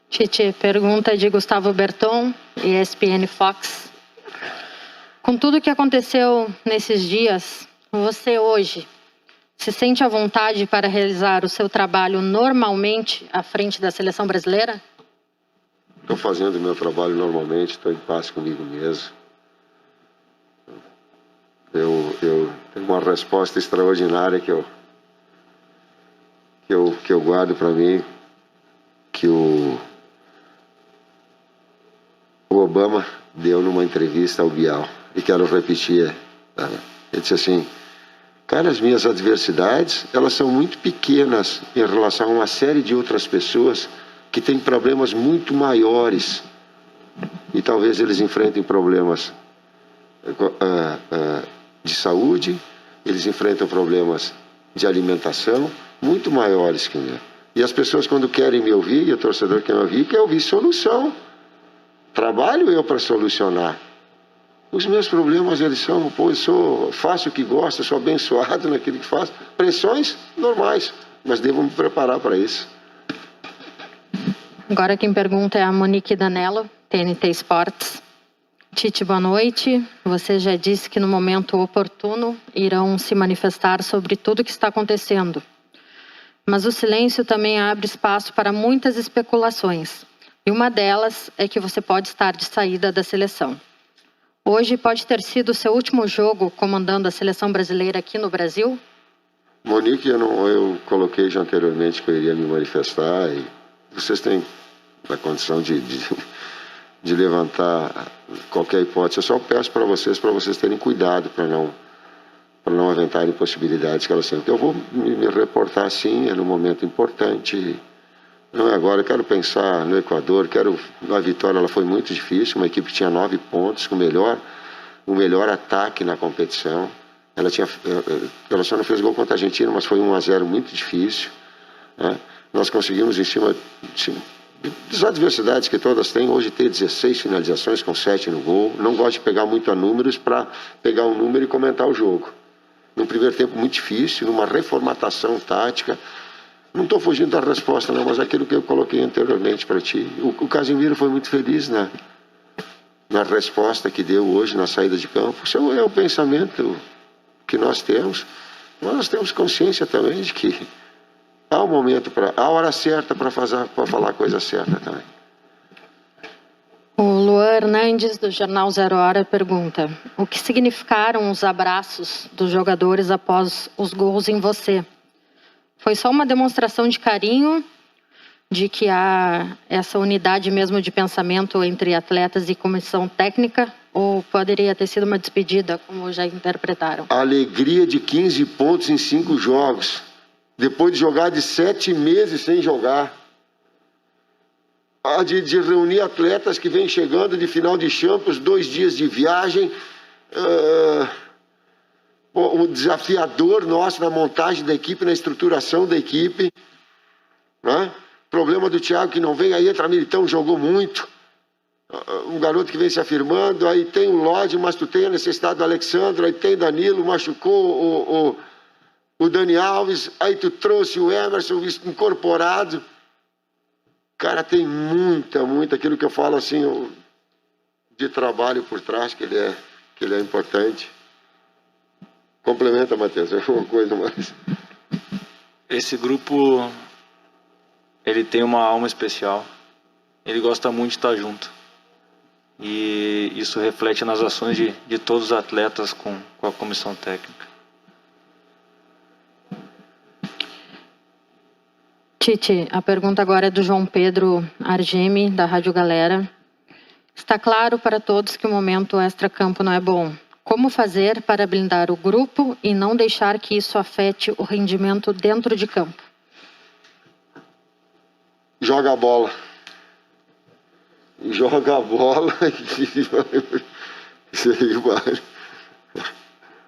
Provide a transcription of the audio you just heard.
Tite, pergunta de Gustavo Berton, ESPN Fox. Com tudo que aconteceu nesses dias, você hoje se sente à vontade para realizar o seu trabalho normalmente à frente da seleção brasileira? Estou fazendo o meu trabalho normalmente, estou em paz comigo mesmo. Eu tenho uma resposta extraordinária que eu guardo para mim, que o Obama deu numa entrevista ao Bial, e quero repetir. Tá? Ele disse assim: cara, as minhas adversidades, elas são muito pequenas em relação a uma série de outras pessoas que têm problemas muito maiores, e talvez eles enfrentem problemas de saúde, eles enfrentam problemas de alimentação muito maiores que o meu. E as pessoas, quando querem me ouvir, e o torcedor quer ouvir solução. Trabalho eu para solucionar. Os meus problemas, eles são, eu faço o que gosto, sou abençoado naquilo que faço. Pressões normais, mas devo me preparar para isso. Agora quem pergunta é a Monique Danello, TNT Sports. Tite, boa noite. Você já disse que no momento oportuno irão se manifestar sobre tudo o que está acontecendo. Mas o silêncio também abre espaço para muitas especulações. E uma delas é que você pode estar de saída da seleção. Hoje pode ter sido o seu último jogo comandando a seleção brasileira aqui no Brasil? Monique, eu coloquei já anteriormente que eu iria me manifestar, e vocês têm a condição de levantar qualquer hipótese. Eu só peço para vocês terem cuidado para não aventarem possibilidades que elas têm. Eu vou me reportar sim, é num momento importante. Não é agora, eu quero pensar no Equador, a vitória ela foi muito difícil, uma equipe que tinha 9 pontos, com o melhor ataque na competição. Ela só não fez gol contra a Argentina, mas foi 1-0 muito difícil. Né? Nós conseguimos, em cima das adversidades que todas têm, hoje ter 16 finalizações com 7 no gol. Não gosto de pegar muito a números para pegar um número e comentar o jogo. No primeiro tempo muito difícil, numa reformatação tática. Não estou fugindo da resposta, não, mas aquilo que eu coloquei anteriormente para ti. O Casemiro foi muito feliz na resposta que deu hoje na saída de campo. Isso é o pensamento que nós temos. Mas nós temos consciência também de que há um momento, a hora certa para falar a coisa certa também. O Luan Hernandes, do Jornal Zero Hora, pergunta: o que significaram os abraços dos jogadores após os gols em você? Foi só uma demonstração de carinho, de que há essa unidade mesmo de pensamento entre atletas e comissão técnica, ou poderia ter sido uma despedida, como já interpretaram? A alegria de 15 pontos em 5 jogos, depois de jogar de 7 meses sem jogar. De reunir atletas que vêm chegando de final de Champions, 2 dias de viagem. O desafiador nosso na montagem da equipe, na estruturação da equipe. Né? Problema do Thiago que não vem, aí entra Militão, jogou muito. Um garoto que vem se afirmando, aí tem o Lodge, mas tu tem a necessidade do Alexandre, aí tem Danilo, machucou o Dani Alves, aí tu trouxe o Emerson incorporado. Cara, tem muita, aquilo que eu falo assim, de trabalho por trás, que ele é importante. Complementa, Matheus, é uma coisa mais. Esse grupo, ele tem uma alma especial. Ele gosta muito de estar junto. E isso reflete nas ações de todos os atletas com a comissão técnica. Tite, a pergunta agora é do João Pedro Argemi, da Rádio Galera. Está claro para todos que o momento extra-campo não é bom. Como fazer para blindar o grupo e não deixar que isso afete o rendimento dentro de campo? Joga a bola. Joga a bola. Isso aí vai.